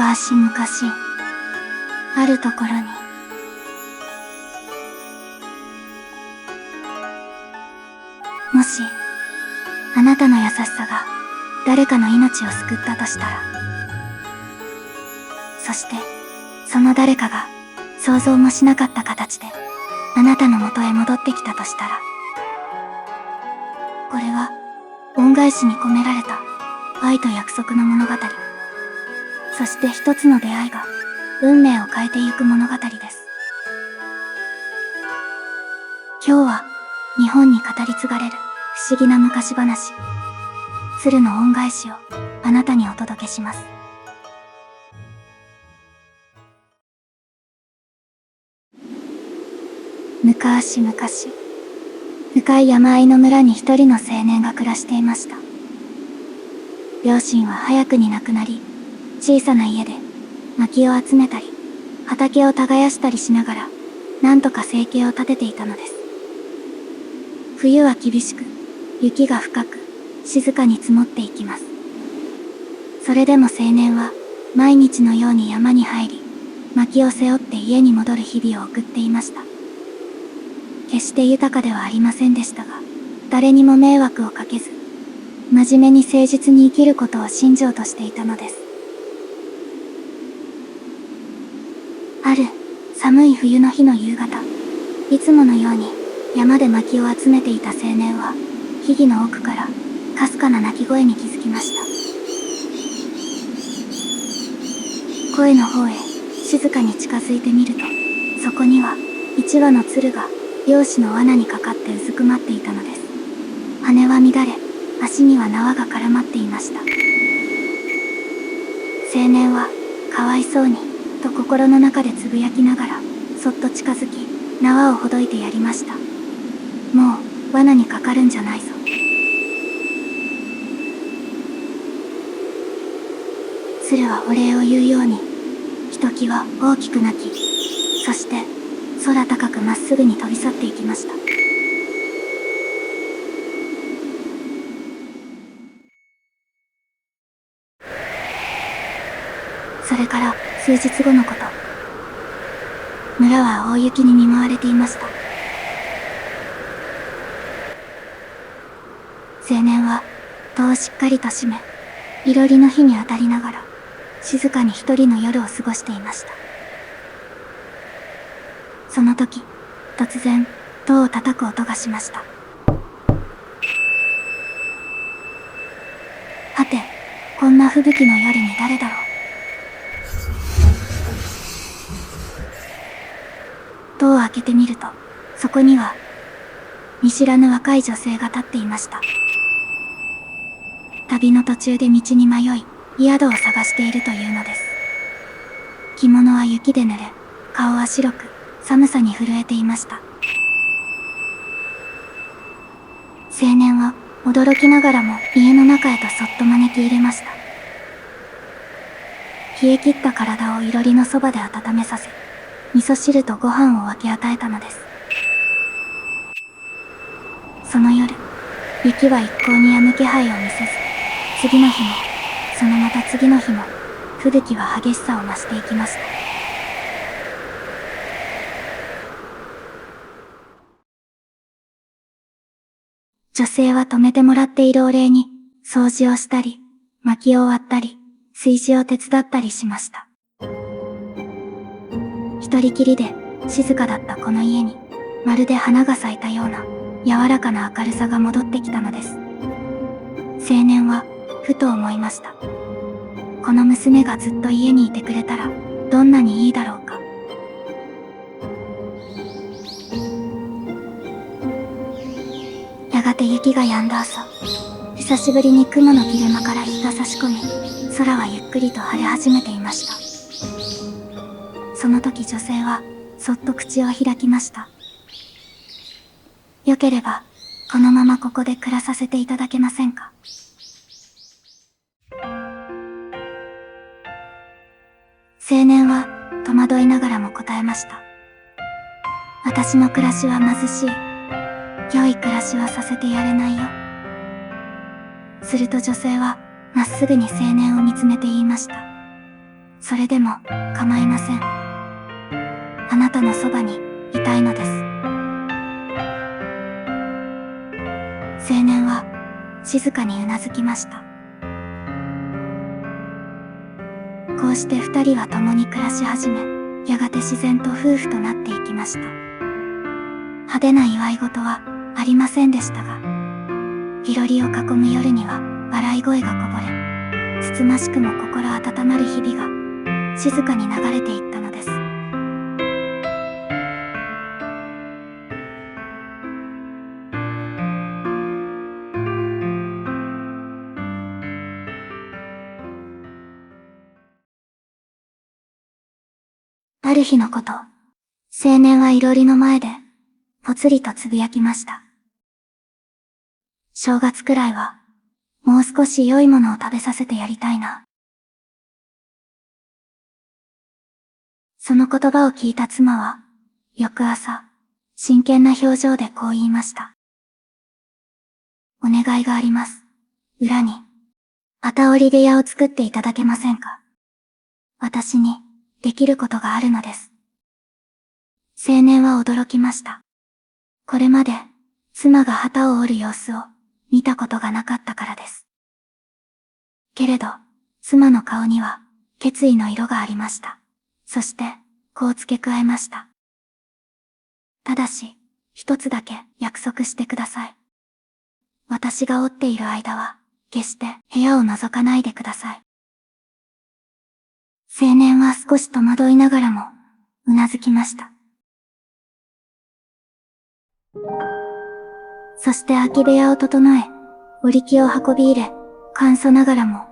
昔々、あるところに、もし、あなたの優しさが誰かの命を救ったとしたら、そして、その誰かが想像もしなかった形であなたの元へ戻ってきたとしたら、これは恩返しに込められた愛と約束の物語。そして一つの出会いが運命を変えていく物語です。今日は日本に語り継がれる不思議な昔話、鶴の恩返しをあなたにお届けします。昔々、深い山あいの村に一人の青年が暮らしていました。両親は早くに亡くなり、小さな家で薪を集めたり、畑を耕したりしながら、なんとか生計を立てていたのです。冬は厳しく、雪が深く、静かに積もっていきます。それでも青年は、毎日のように山に入り、薪を背負って家に戻る日々を送っていました。決して豊かではありませんでしたが、誰にも迷惑をかけず、真面目に誠実に生きることを信条としていたのです。ある寒い冬の日の夕方、いつものように山で薪を集めていた青年は、木々の奥からかすかな鳴き声に気づきました。声の方へ静かに近づいてみると、そこには一羽の鶴が猟師の罠にかかってうずくまっていたのです。羽は乱れ、足には縄が絡まっていました。青年は、かわいそうに、と心の中でつぶやきながら、そっと近づき、縄をほどいてやりました。もう、罠にかかるんじゃないぞ。鶴はお礼を言うように、ひときわ大きく鳴き、そして、空高くまっすぐに飛び去っていきました。それから数日後のこと。村は大雪に見舞われていました。青年は戸をしっかりと閉め、いろりの火に当たりながら、静かに一人の夜を過ごしていました。その時、突然、戸を叩く音がしました。はて、こんな吹雪の夜に誰だろう。戸を開けてみると、そこには、見知らぬ若い女性が立っていました。旅の途中で道に迷い、宿を探しているというのです。着物は雪で濡れ、顔は白く、寒さに震えていました。青年は驚きながらも家の中へとそっと招き入れました。冷え切った体をいろりのそばで温めさせ、味噌汁とご飯を分け与えたのです。その夜、雪は一向に止む気配を見せず、次の日も、そのまた次の日も、吹雪は激しさを増していきました。女性は泊めてもらっているお礼に、掃除をしたり、薪を割ったり、炊事を手伝ったりしました。一人きりで、静かだったこの家に、まるで花が咲いたような、柔らかな明るさが戻ってきたのです。青年は、ふと思いました。この娘がずっと家にいてくれたら、どんなにいいだろうか。やがて雪が止んだ朝、久しぶりに雲の切れ間から日が差し込み、空はゆっくりと晴れ始めていました。その時女性は、そっと口を開きました。よければ、このままここで暮らさせていただけませんか。青年は、戸惑いながらも答えました。私の暮らしは貧しい。良い暮らしはさせてやれないよ。すると女性は、まっすぐに青年を見つめて言いました。それでも構いません。あなたのそばにいたいのです。青年は静かにうなずきました。こうして二人は共に暮らし始め、やがて自然と夫婦となっていきました。派手な祝い事はありませんでしたが、いろりを囲む夜には笑い声がこぼれ、つつましくも心温まる日々が静かに流れていったのです。ある日のこと、青年はいろりの前で、ぽつりとつぶやきました。正月くらいは、もう少し良いものを食べさせてやりたいな。その言葉を聞いた妻は、翌朝、真剣な表情でこう言いました。お願いがあります。裏に、機織り部屋を作っていただけませんか。私に、できることがあるのです。青年は驚きました。これまで、妻が旗を織る様子を、見たことがなかったからです。けれど、妻の顔には、決意の色がありました。そして、こう付け加えました。ただし、一つだけ約束してください。私が織っている間は、決して部屋を覗かないでください。青年は少し戸惑いながらも、うなずきました。そして空き部屋を整え、織り機を運び入れ、簡素ながらも、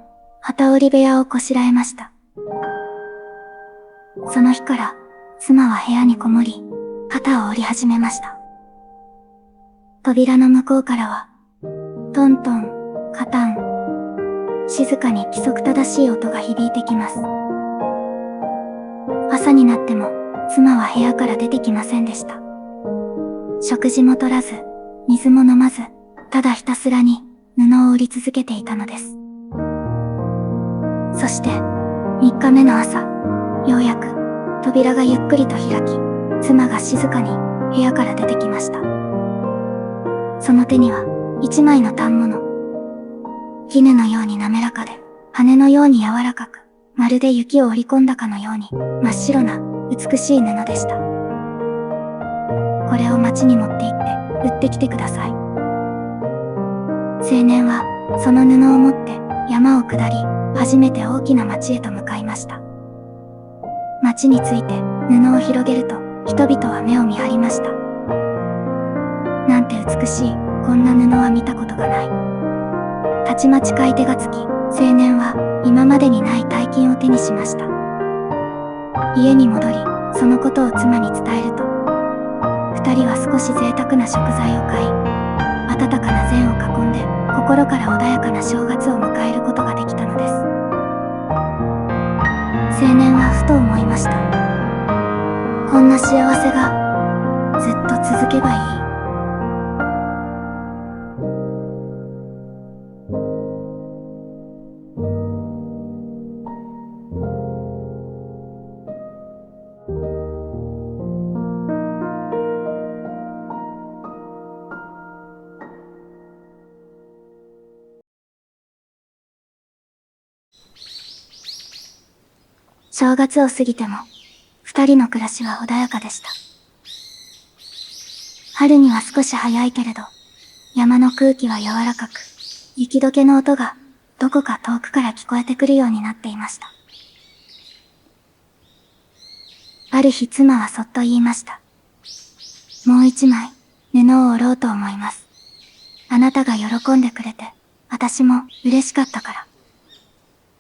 機織り部屋をこしらえました。その日から、妻は部屋にこもり、旗を織り始めました。扉の向こうからは、トントン、カタン、静かに規則正しい音が響いてきます。朝になっても、妻は部屋から出てきませんでした。食事も取らず、水も飲まず、ただひたすらに布を織り続けていたのです。そして、3日目の朝、ようやく扉がゆっくりと開き、妻が静かに部屋から出てきました。その手には一枚の反物。絹のように滑らかで、羽のように柔らかく、まるで雪を織り込んだかのように真っ白な美しい布でした。これを町に持って行って売ってきてください。青年はその布を持って山を下り、初めて大きな町へと向かいました。町について布を広げると人々は目を見張りました。なんて美しい、こんな布は見たことがない。たちまち買い手がつき、青年は今までにない大金を手にしました。家に戻り、そのことを妻に伝えると、二人は少し贅沢な食材を買い、温かな膳を囲んで、心から穏やかな正月を迎えることができたのです。青年はふと思いました。こんな幸せが、ずっと続けばいい。正月を過ぎても、二人の暮らしは穏やかでした。春には少し早いけれど、山の空気は柔らかく、雪解けの音がどこか遠くから聞こえてくるようになっていました。ある日妻はそっと言いました。もう一枚、布を織ろうと思います。あなたが喜んでくれて、私も嬉しかったから。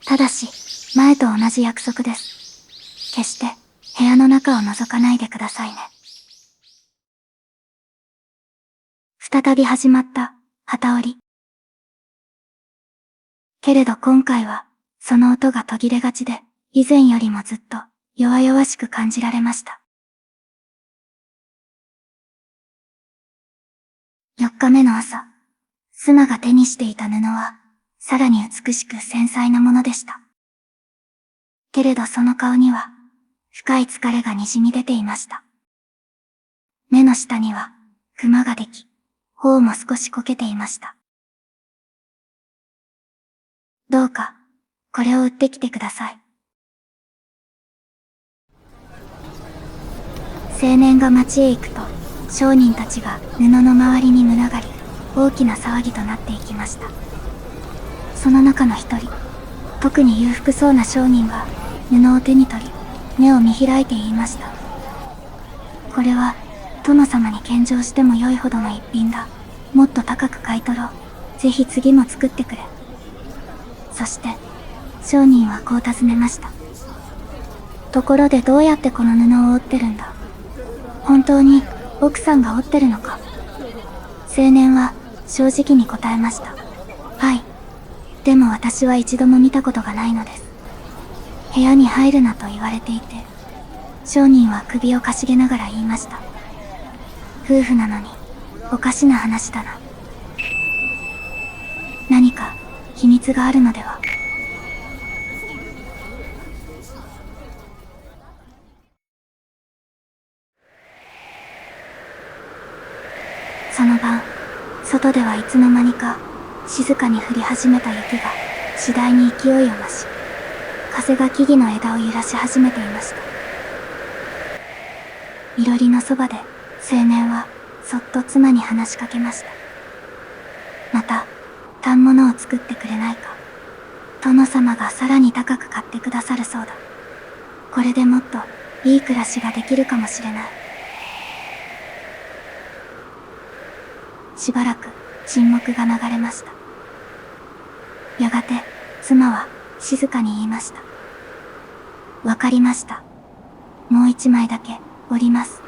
ただし、前と同じ約束です。決して部屋の中を覗かないでくださいね。再び始まった機織り。けれど今回はその音が途切れがちで、以前よりもずっと弱々しく感じられました。4日目の朝、妻が手にしていた布は、さらに美しく繊細なものでした。けれどその顔には、深い疲れが滲み出ていました。目の下には、クマができ、頬も少しこけていました。どうか、これを売ってきてください。青年が町へ行くと、商人たちが布の周りに群がり、大きな騒ぎとなっていきました。その中の一人、特に裕福そうな商人が、布を手に取り、目を見開いて言いました。これは、殿様に献上しても良いほどの一品だ。もっと高く買い取ろう。ぜひ次も作ってくれ。そして、商人はこう尋ねました。ところでどうやってこの布を織ってるんだ？本当に、奥さんが織ってるのか？青年は、正直に答えました。はい。でも私は一度も見たことがないのです。部屋に入るなと言われていて、商人は首をかしげながら言いました。夫婦なのに、おかしな話だな。何か、秘密があるのでは？その晩、外ではいつの間にか、静かに降り始めた雪が、次第に勢いを増し、風が木々の枝を揺らし始めていました。いろりのそばで、青年は、そっと妻に話しかけました。また、反物を作ってくれないか。殿様がさらに高く買ってくださるそうだ。これでもっと、いい暮らしができるかもしれない。しばらく、沈黙が流れました。やがて、妻は、静かに言いました。わかりました。もう一枚だけ、折ります。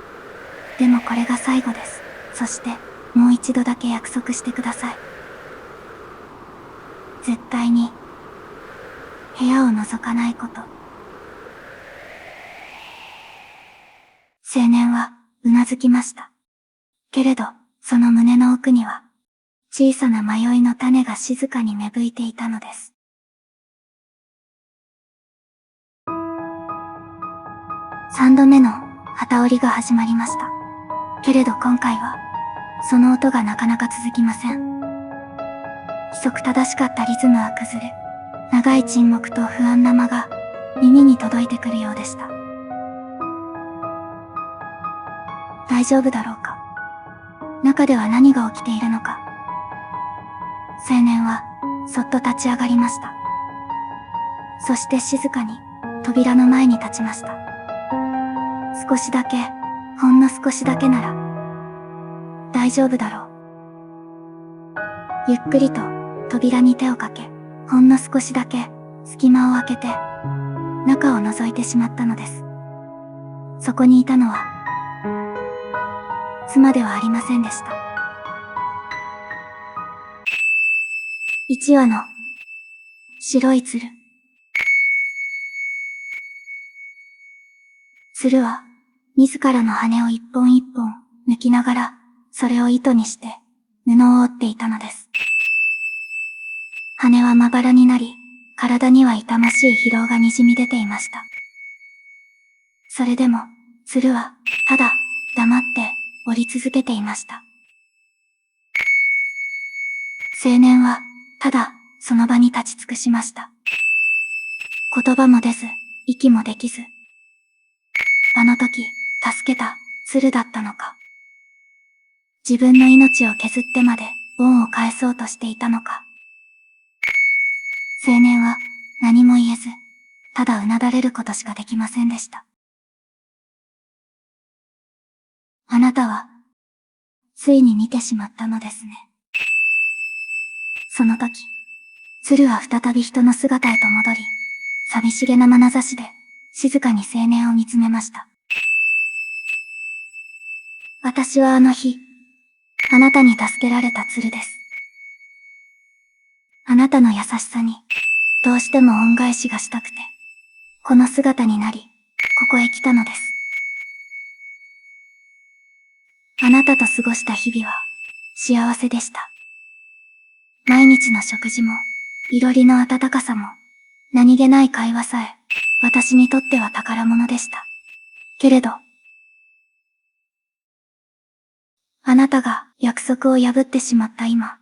でもこれが最後です。そして、もう一度だけ約束してください。絶対に、部屋を覗かないこと。青年は、うなずきました。けれど、その胸の奥には、小さな迷いの種が静かに芽吹いていたのです。3度目の旗織りが始まりました。けれど今回は、その音がなかなか続きません。規則正しかったリズムは崩れ、長い沈黙と不安な間が耳に届いてくるようでした。大丈夫だろうか。中では何が起きているのか。青年はそっと立ち上がりました。そして静かに扉の前に立ちました。少しだけ、ほんの少しだけなら、大丈夫だろう。ゆっくりと扉に手をかけ、ほんの少しだけ隙間を開けて、中を覗いてしまったのです。そこにいたのは、妻ではありませんでした。一羽の白い鶴。鶴は、自らの羽を一本一本抜きながら、それを糸にして布を織っていたのです。羽はまばらになり、体には痛ましい疲労が滲み出ていました。それでも、鶴は、ただ、黙って織り続けていました。青年は、ただ、その場に立ち尽くしました。言葉も出ず、息もできず。あの時、助けた、鶴だったのか。自分の命を削ってまで、恩を返そうとしていたのか。青年は、何も言えず、ただうなだれることしかできませんでした。あなたは、ついに見てしまったのですね。その時、鶴は再び人の姿へと戻り、寂しげな眼差しで、静かに青年を見つめました。私はあの日、あなたに助けられた鶴です。あなたの優しさに、どうしても恩返しがしたくて、この姿になり、ここへ来たのです。あなたと過ごした日々は、幸せでした。毎日の食事も、いろりの温かさも、何気ない会話さえ、私にとっては宝物でした。けれど、あなたが約束を破ってしまった今、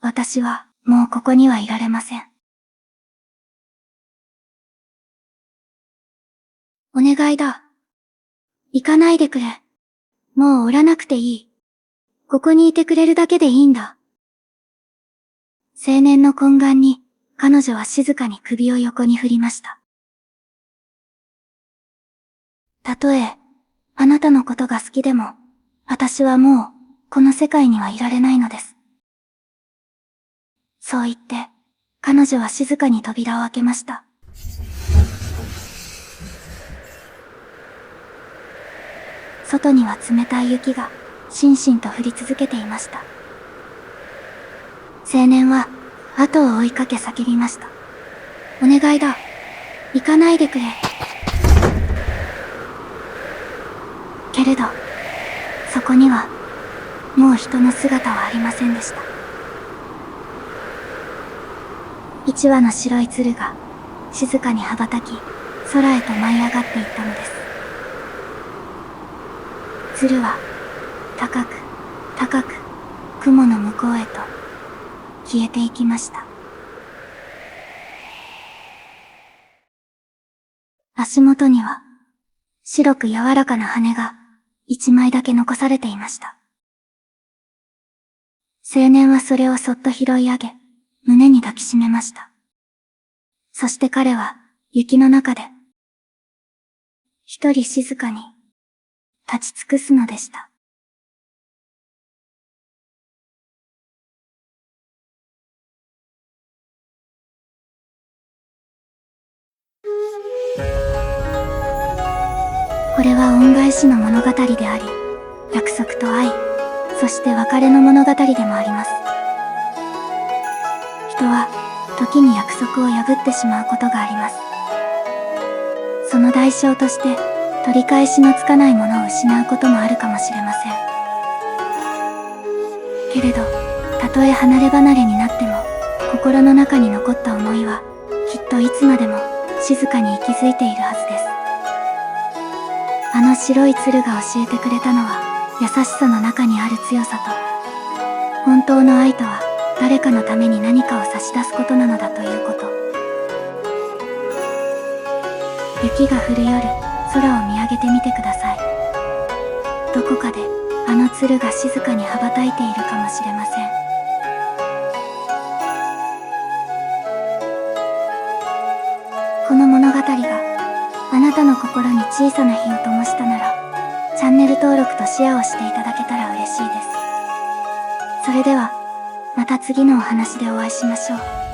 私はもうここにはいられません。お願いだ。行かないでくれ。もうおらなくていい。ここにいてくれるだけでいいんだ。青年の懇願に、彼女は静かに首を横に振りました。たとえ、あなたのことが好きでも、私はもう、この世界にはいられないのです。そう言って、彼女は静かに扉を開けました。外には冷たい雪が、しんしんと降り続けていました。青年は、後を追いかけ叫びました。お願いだ。行かないでくれ。けれど、そこには、もう人の姿はありませんでした。一羽の白い鶴が、静かに羽ばたき、空へと舞い上がっていったのです。鶴は、高く、高く、雲の向こうへと、消えていきました。足元には、白く柔らかな羽が、一枚だけ残されていました。青年はそれをそっと拾い上げ、胸に抱きしめました。そして彼は、雪の中で、一人静かに、立ち尽くすのでした。これは恩返しの物語であり、約束と愛、そして別れの物語でもあります。人は、時に約束を破ってしまうことがあります。その代償として、取り返しのつかないものを失うこともあるかもしれません。けれど、たとえ離れ離れになっても、心の中に残った思いは、きっといつまでも、静かに息づいているはずです。あの白い鶴が教えてくれたのは、優しさの中にある強さと、本当の愛とは、誰かのために何かを差し出すことなのだということ。雪が降る夜、空を見上げてみてください。どこかで、あの鶴が静かに羽ばたいているかもしれません。この物語が、あなたの心に小さな火を灯したなら、チャンネル登録とシェアをしていただけたら嬉しいです。それでは、また次のお話でお会いしましょう。